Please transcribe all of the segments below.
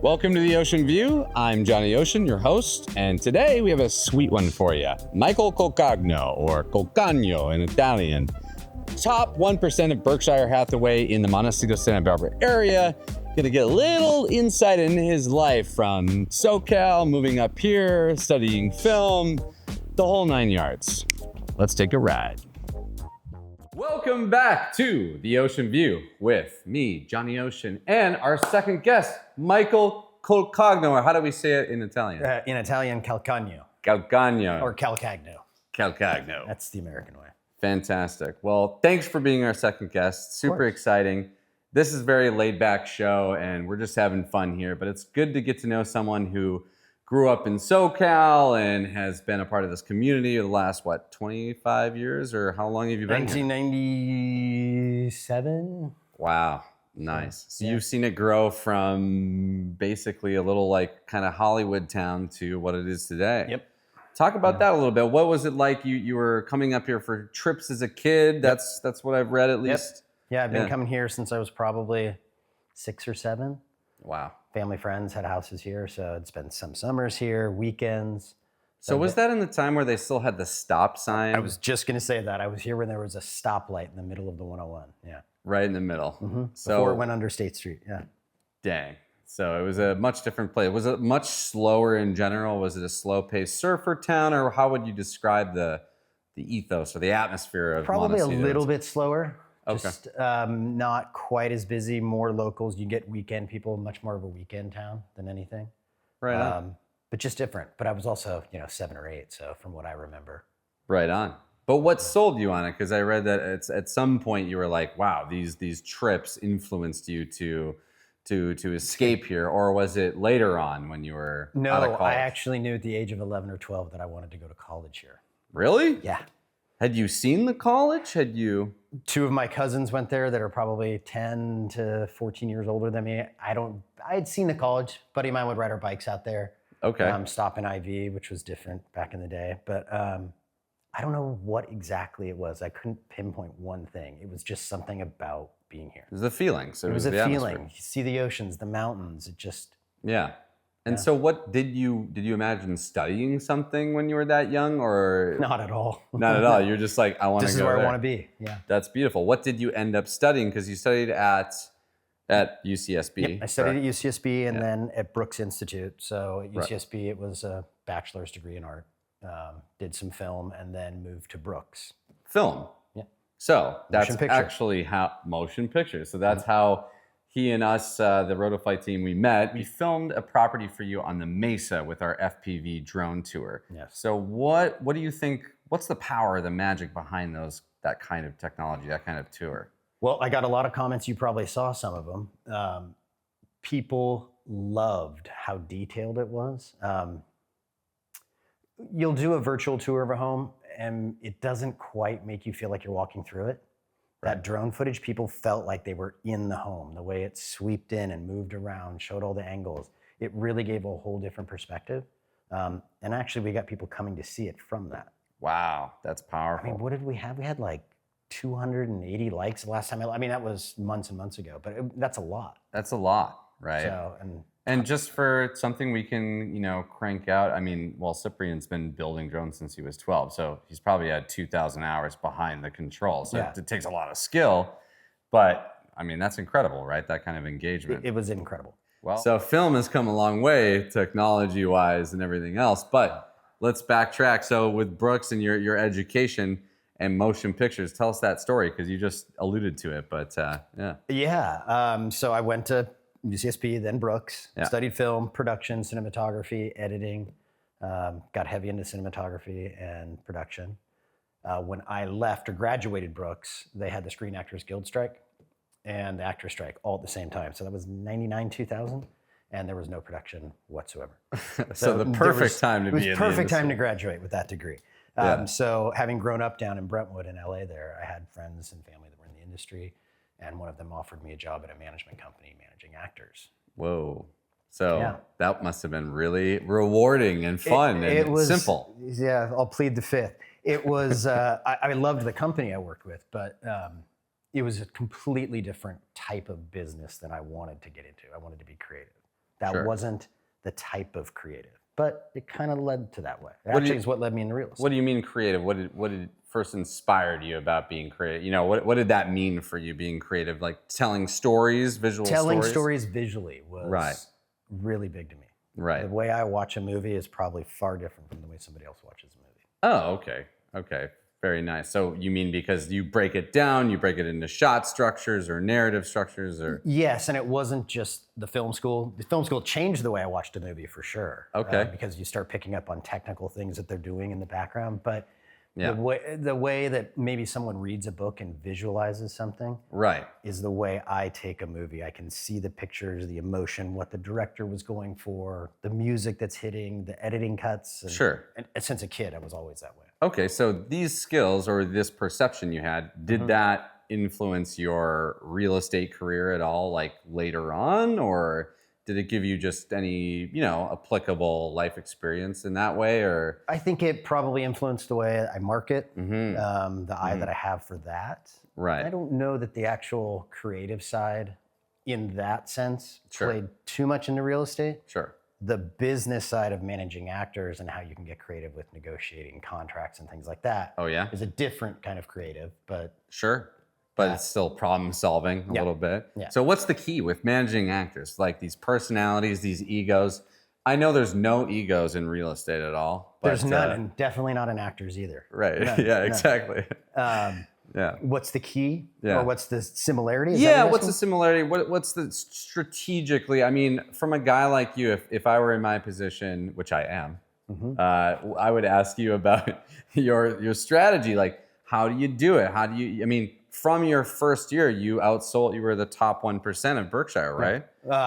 Welcome to the Ocean View. I'm Jonny Ocean, your host, and today we have a sweet one for you. Michael Calcagno, or Calcagno in Italian. Top 1% of Berkshire Hathaway in the Montecito, Santa Barbara area. Gonna get a little insight into his life from SoCal, moving up here, studying film, the whole 9 yards. Let's take a ride. Welcome back to the Ocean View with me, Jonny Ocean, and our second guest, Michael Calcagno, or how do we say it in Italian? In Italian, Calcagno. Calcagno. Or Calcagno. Calcagno. That's the American way. Fantastic. Well, thanks for being our second guest. Super exciting. This is a very laid-back show, and we're just having fun here, but it's good to get to know someone who grew up in SoCal and has been a part of this community the last, 25 years? Or how long have you been 1997. Wow. Nice. So you've seen it grow from basically a little kind of Hollywood town to what it is today. Yep. Talk about that a little bit. What was it like? You were coming up here for trips as a kid. That's what I've read at least. Yeah, I've been coming here since I was probably 6 or 7. Wow. Family friends had houses here, so I'd spend some summers here, weekends. So was that in the time where they still had the stop sign? I was just going to say that. I was here when there was a stoplight in the middle of the 101. Yeah. Right in the middle. Mm-hmm. So, before it went under State Street. Yeah. Dang. So it was a much different place. Was it much slower in general? Was it a slow-paced surfer town, or how would you describe the ethos or the atmosphere of Probably Montecito? a little bit slower. Okay. Just not quite as busy, more locals. You get weekend people, much more of a weekend town than anything. Right on. But just different. But I was also, 7 or 8, so from what I remember. Right on. But what sold you on it? Because I read that it's at some point you were like, wow, these trips influenced you to escape here, or was it later on when you were out of college? No, I actually knew at the age of 11 or 12 that I wanted to go to college here. Really? Yeah. Had you seen the college? Had you? 2 of my cousins went there that are probably 10 to 14 years older than me. I had seen the college. A buddy of mine would ride our bikes out there. Okay. Stop in IV, which was different back in the day. But I don't know what exactly it was. I couldn't pinpoint one thing. It was just something about being here. It was a feeling. So it was the a atmosphere. feeling. You see the oceans, the mountains. It just. Yeah. And so what did you imagine studying something when you were that young, or? Not at all. Not at all. You're just like, I want to go This is where there. I want to be. Yeah. That's beautiful. What did you end up studying? Because you studied at UCSB. Yep, I studied at UCSB and then at Brooks Institute. So at UCSB, it was a bachelor's degree in art. Did some film and then moved to Brooks. Film. Yeah. So that's Motion picture. actually how motion pictures. So that's how he and us, the Rotoflight team, we met. We filmed a property for you on the Mesa with our FPV drone tour. Yes. So what do you think? What's the power, the magic behind that kind of technology, that kind of tour? Well, I got a lot of comments. You probably saw some of them. People loved how detailed it was. You'll do a virtual tour of a home, and it doesn't quite make you feel like you're walking through it. That drone footage, people felt like they were in the home. The way it swept in and moved around, showed all the angles. It really gave a whole different perspective. And actually, we got people coming to see it from that. Wow, that's powerful. I mean, what did we have? We had like 280 likes the last time. That was months and months ago, but that's a lot. That's a lot, right? So, and just for something we can, crank out. I mean, Cyprian's been building drones since he was 12, so he's probably had 2,000 hours behind the control. So it takes a lot of skill, but I mean, that's incredible, right? That kind of engagement. It was incredible. Well, so film has come a long way, technology-wise and everything else. But let's backtrack. So with Brooks and your education and motion pictures, tell us that story, because you just alluded to it. But so I went to UCSB, then Brooks, studied film, production, cinematography, editing, got heavy into cinematography and production. When I left or graduated Brooks, they had the Screen Actors Guild strike and the actor strike all at the same time. So that was 99, 2000, and there was no production whatsoever. So the perfect time to be in the industry. It was perfect time to graduate with that degree. So having grown up down in Brentwood in LA there, I had friends and family that were in the industry, and one of them offered me a job at a management company managing actors. Whoa. So that must have been really rewarding and fun and simple. Yeah, I'll plead the fifth. It was, I loved the company I worked with, but it was a completely different type of business than I wanted to get into. I wanted to be creative. That Sure. wasn't the type of creative, but it kind of led to that way. It actually is what led me into real estate. What do you mean creative? What did first inspired you about being creative? You know, what did that mean for you being creative? Like telling stories, Telling stories? stories visually was really big to me. Right. The way I watch a movie is probably far different from the way somebody else watches a movie. Oh, okay. Okay. Very nice. So you mean because you break it down, you break it into shot structures or narrative structures or? Yes, and it wasn't just the film school. The film school changed the way I watched a movie for sure. Okay. Because you start picking up on technical things that they're doing in the background. But Yeah. the way that maybe someone reads a book and visualizes something Right. is the way I take a movie. I can see the pictures, the emotion, what the director was going for, the music that's hitting, the editing cuts. And, Sure. And since a kid, I was always that way. Okay, so these skills or this perception you had, did that influence your real estate career at all, like later on, or did it give you just any, applicable life experience in that way, or? I think it probably influenced the way I market, the eye that I have for that. Right. I don't know that the actual creative side in that sense Sure. played too much into real estate. Sure. The business side of managing actors and how you can get creative with negotiating contracts and things like that Oh yeah. is a different kind of creative, but Sure. But it's still problem solving a little bit. Yeah. So what's the key with managing actors? Like these personalities, these egos. I know there's no egos in real estate at all. But, there's none, and definitely not in actors either. Right. None, Yeah, none. exactly. Yeah. What's the key? Yeah. Or what's the similarity? Is that Yeah, what what's you're the similarity? What's the strategically? I mean, from a guy like you, if I were in my position, which I am, I would ask you about your strategy. Like, how do you do it? How do you? I mean, from your first year, you outsold. You were the top 1% of Berkshire, right?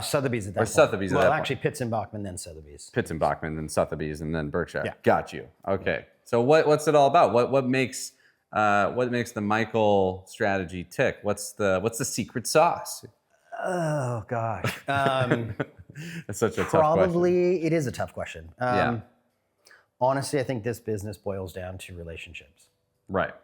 Sotheby's at that Or point. Sotheby's at Well, that point. actually, Pitts and Bachman, then Sotheby's. Pitts and Bachman, then Sotheby's, and then Berkshire. Yeah. Got you. Okay. So what's it all about? What makes the Michael strategy tick? What's the secret sauce? Oh gosh. It's such a tough question. Probably it is a tough question. Yeah. Honestly, I think this business boils down to relationships. Right.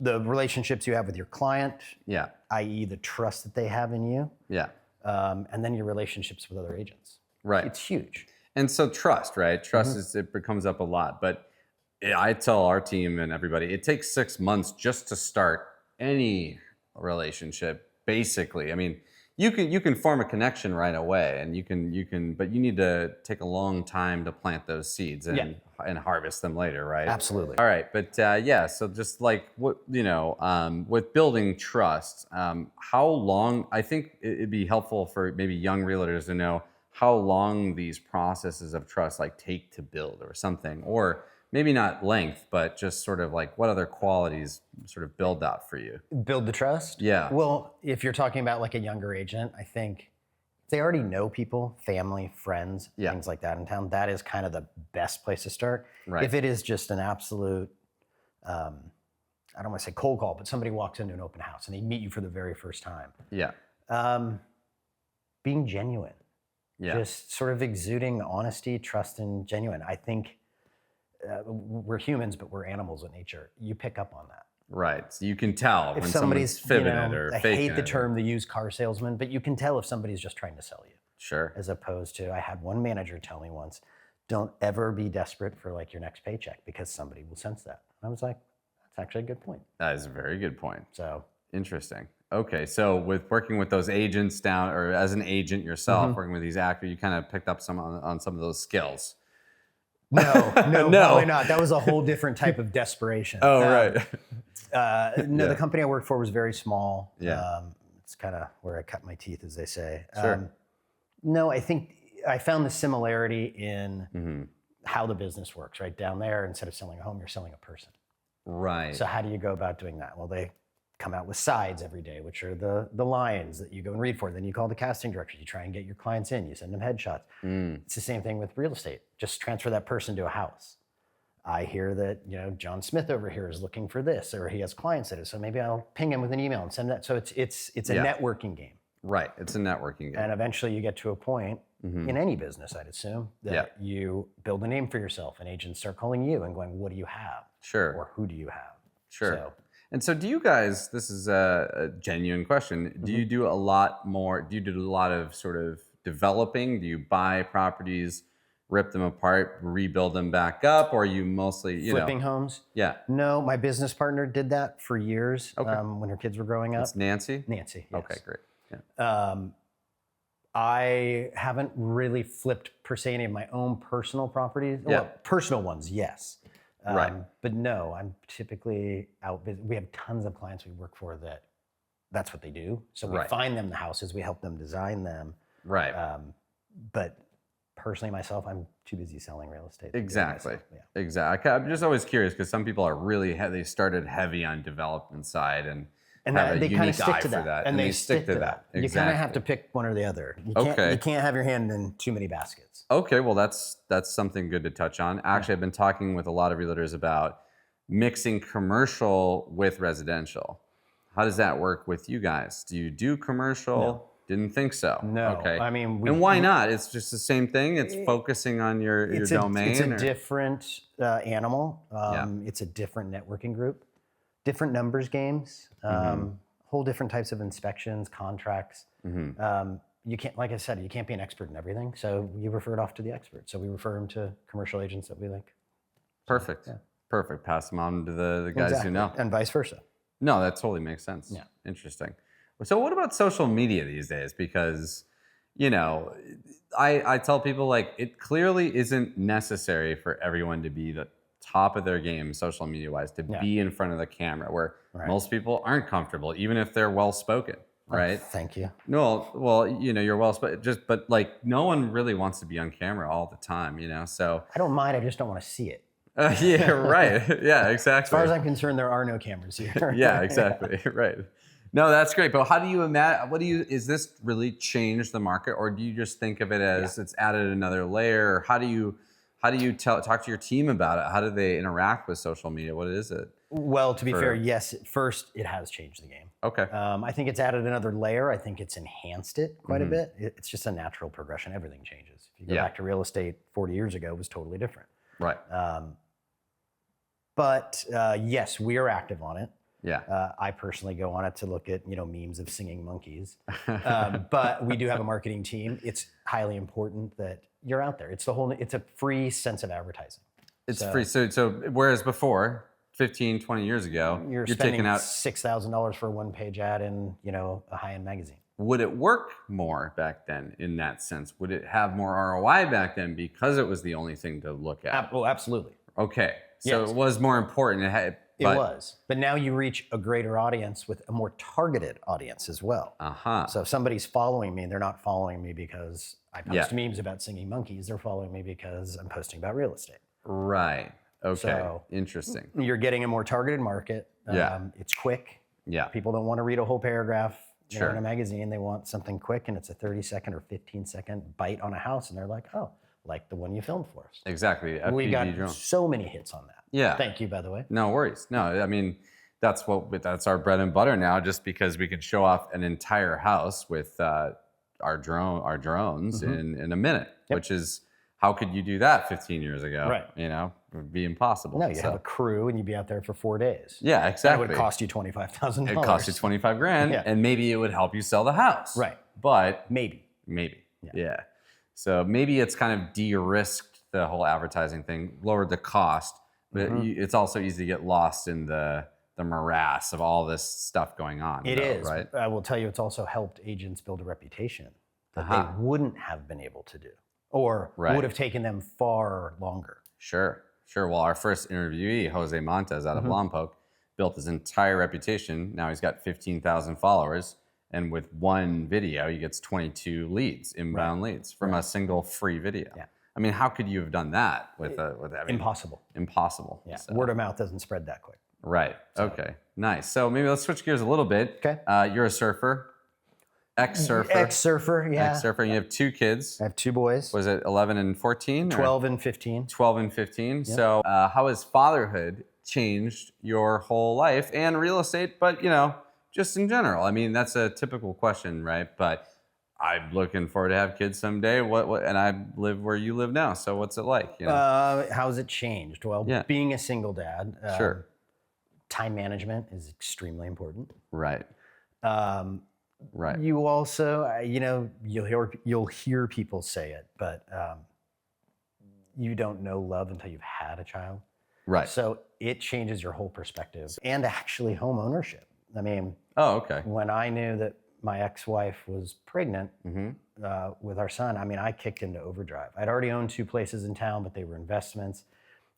The relationships you have with your client, Yeah. i.e. the trust that they have in you, Yeah. and then your relationships with other agents. Right. It's huge. And so trust, right? Trust it comes up a lot. But I tell our team and everybody, it takes 6 months just to start any relationship. Basically, I mean, you can form a connection right away, and you can, but you need to take a long time to plant those seeds and harvest them later, right? Absolutely. All right, but yeah, so just like what with building trust, how long? I think it'd be helpful for maybe young realtors to know how long these processes of trust like take to build, or something, or maybe not length, but just sort of like what other qualities sort of build that for you. Build the trust? Yeah. Well, if you're talking about like a younger agent, I think if they already know people, family, friends, things like that in town, that is kind of the best place to start. Right. If it is just an absolute, I don't want to say cold call, but somebody walks into an open house and they meet you for the very first time. Yeah. Being genuine. Yeah. Just sort of exuding honesty, trust, and genuine. I think we're humans, but we're animals in nature. You pick up on that. Right. So you can tell If when somebody's someone's fibbing it or I faking hate the it. term the used car salesman, but you can tell if somebody's just trying to sell you. Sure. As opposed to, I had one manager tell me once, don't ever be desperate for like your next paycheck because somebody will sense that. And I was like, that's actually a good point. That is a very good point. So Interesting. Okay, so with working with those agents down, or as an agent yourself, working with these actors, you kind of picked up some on some of those skills. no, No. probably not. That was a whole different type of desperation. Oh, right. The company I worked for was very small. Yeah. It's kind of where I cut my teeth, as they say. Sure. No, I think I found the similarity in how the business works. Right down there, instead of selling a home, you're selling a person. Right. So how do you go about doing that? Well, they come out with sides every day, which are the lines that you go and read for. Then you call the casting directors. You try and get your clients in. You send them headshots. It's the same thing with real estate. Just transfer that person to a house. I hear that John Smith over here is looking for this, or he has clients at it. So maybe I'll ping him with an email and send that. So it's a networking game. Right. It's a networking game. And eventually you get to a point in any business, I'd assume, that you build a name for yourself and agents start calling you and going, what do you have? Sure. Or who do you have? Sure. So, And so do you guys, this is a genuine question, do you do a lot of sort of developing? Do you buy properties, rip them apart, rebuild them back up, or are you mostly, Flipping homes? Yeah. No, my business partner did that for years when her kids were growing up. It's Nancy? Nancy, yes. Okay, great. Yeah. I haven't really flipped per se any of my own personal properties. Yeah. Well, personal ones, yes. Right. But no, I'm typically out. We have tons of clients we work for that's what they do. So we find them the houses, we help them design them. Right. But personally, myself, I'm too busy selling real estate. Exactly. Yeah. Exactly. I'm just always curious because some people are really they started heavy on development side and they kind of stick to that. And they stick to that. Exactly. You kind of have to pick one or the other. You can't have your hand in too many baskets. Okay, well that's something good to touch on. Actually, I've been talking with a lot of realtors about mixing commercial with residential. How does that work with you guys? Do you do commercial? No. Didn't think so. No. Okay. I mean, and why not? It's just the same thing. It's focusing on your domain. It's a different animal. It's a different networking group, different numbers games, whole different types of inspections, contracts. You can't, like I said, you can't be an expert in everything. So you refer it off to the expert. So we refer them to commercial agents that we like. Perfect. So, Perfect. Pass them on to the guys who know. And vice versa. No, that totally makes sense. Yeah. Interesting. So what about social media these days? Because, I tell people like it clearly isn't necessary for everyone to be the top of their game social media wise, to be in front of the camera where most people aren't comfortable, even if they're well spoken. Right. Thank you. No, well, you're well spoken, but like no one really wants to be on camera all the time, so. I don't mind. I just don't want to see it. Yeah, right. Yeah, exactly. As far as I'm concerned, there are no cameras here. Yeah, exactly. Right. No, that's great. But how do you imagine, is this really changed the market, or do you just think of it as it's added another layer? Or how do you talk to your team about it? How do they interact with social media? What is it? Well, to be fair, yes, first it has changed the game. Okay. I think it's added another layer. I think it's enhanced it quite a bit. It's just a natural progression. Everything changes. If you go back to real estate 40 years ago, it was totally different. Right. But yes, we are active on it. Yeah. I personally go on it to look at memes of singing monkeys. But we do have a marketing team. It's highly important that you're out there. It's a free sense of advertising. It's free. So whereas before, 15, 20 years ago, you're spending taking out $6,000 for a one-page ad in a high-end magazine. Would it work more back then in that sense? Would it have more ROI back then because it was the only thing to look at? Well, absolutely. Okay. So it was more important. It was. But now you reach a greater audience with a more targeted audience as well. So if somebody's following me, they're not following me because I post memes about singing monkeys. They're following me because I'm posting about real estate. Right. Okay. So interesting. You're getting a more targeted market. It's quick. Yeah. People don't want to read a whole paragraph in a magazine. They want something quick, and it's a 30-second or 15-second bite on a house, and they're like, oh, like the one you filmed for us. Exactly. We got so many hits on that. Yeah. Thank you, by the way. No worries. No, I mean, that's our bread and butter now, just because we could show off an entire house with our drones in a minute, which is, how could you do that 15 years ago? Right. It would be impossible. No, you have a crew and you'd be out there for 4 days. Yeah, exactly. That would cost you $25,000. It cost you $25,000, and maybe it would help you sell the house. Right. But maybe. Yeah. So maybe it's kind of de-risked the whole advertising thing, lowered the cost, but it's also easy to get lost in the morass of all this stuff going on. It is. Right? I will tell you, it's also helped agents build a reputation that they wouldn't have been able to do, or would have taken them far longer. Sure. Well, our first interviewee, Jose Montes out of Lompoc, built his entire reputation. Now he's got 15,000 followers. And with one video, he gets 22 leads, inbound leads from a single free video. Yeah. I mean, how could you have done that with Impossible. Impossible. Yeah. So. Word of mouth doesn't spread that quick. Right. So. Okay. Nice. So maybe let's switch gears a little bit. Okay. You're a surfer. Ex-surfer. Yeah. Ex-surfer. And you have 2 kids. I have 2 boys. Was it 11 and 14? 12 and 15. 12 and 15. Yep. So how has fatherhood changed your whole life and real estate, but just in general? I mean, that's a typical question, right? But I'm looking forward to have kids someday. What? And I live where you live now. So what's it like? How's it changed? Well, being a single dad, sure. Time management is extremely important. Right. Right. You also, you'll hear people say it, but you don't know love until you've had a child. Right. So it changes your whole perspective, and actually home ownership. I mean, Oh, okay. when I knew that my ex-wife was pregnant with our son, I mean, I kicked into overdrive. I'd already owned 2 places in town, but they were investments.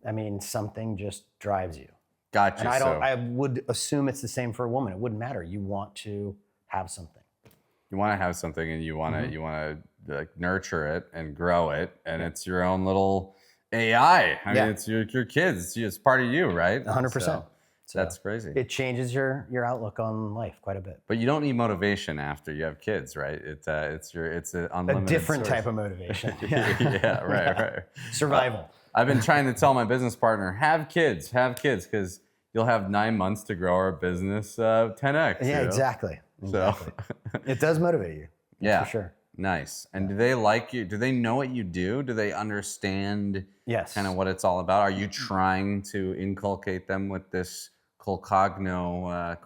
I mean, something just drives you. Gotcha. And I would assume it's the same for a woman. It wouldn't matter. You want to have something. You want to have something, and you want to like nurture it and grow it, and it's your own little AI. I mean, it's your kids. It's part of you, right? 100%. So that's crazy. It changes your outlook on life quite a bit. But you don't need motivation after you have kids, right? It's an unlimited different source. type of motivation. Yeah, right. Survival. I've been trying to tell my business partner, have kids, because you'll have 9 months to grow our business 10x. Yeah, exactly. So it does motivate you. That's for sure. Nice. And do they like you? Do they know what you do? Do they understand kind of what it's all about? Are you trying to inculcate them with this Calcagno?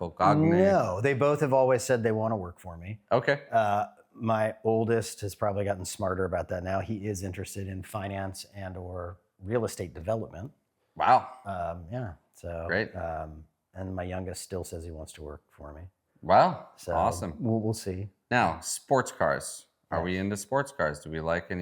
No, they both have always said they want to work for me. Okay. My oldest has probably gotten smarter about that now. He is interested in finance and or real estate development. Wow. So great. And my youngest still says he wants to work for me. Wow. So awesome. We'll see. Now, sports cars. Are we into sports cars? Do we like cool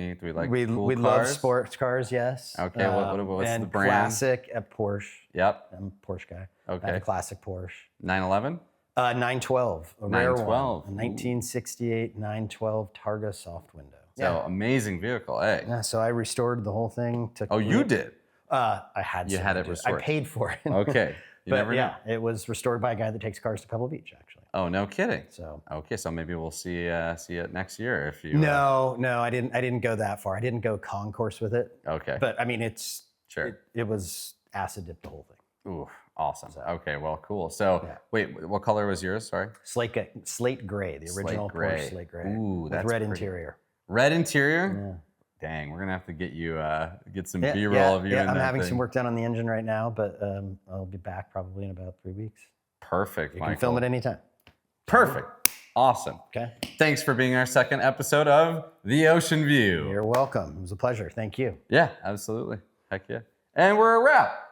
we cars? Love sports cars, yes. Okay, what's the brand? Classic at Porsche. Yep. I'm a Porsche guy. Okay. I have a classic Porsche. 911? 912, a rare 912. one. A 1968 912 Targa soft window. So amazing vehicle, eh? Yeah, so I restored the whole thing. You did? I had You had it restored. I paid for it. Okay. You never know. It was restored by a guy that takes cars to Pebble Beach, actually. Oh, no kidding. So okay, so maybe we'll see it next year if you. No, I didn't go that far. I didn't go concourse with it. Okay. But I mean, it's sure. It was acid dip the whole thing. Ooh, awesome. So, okay, well, cool. So wait, what color was yours? Sorry. Slate gray, the original Porsche slate gray. Ooh, that's with red pretty. Interior. Red interior. Yeah. Dang, we're gonna have to get you get some B-roll of you. Yeah, I'm having some work done on the engine right now, but I'll be back probably in about 3 weeks. Perfect, Michael. You can film it anytime. Perfect. Awesome. Okay. Thanks for being our second episode of The Ocean View. You're welcome. It was a pleasure. Thank you. Yeah, absolutely. Heck yeah. And we're a wrap.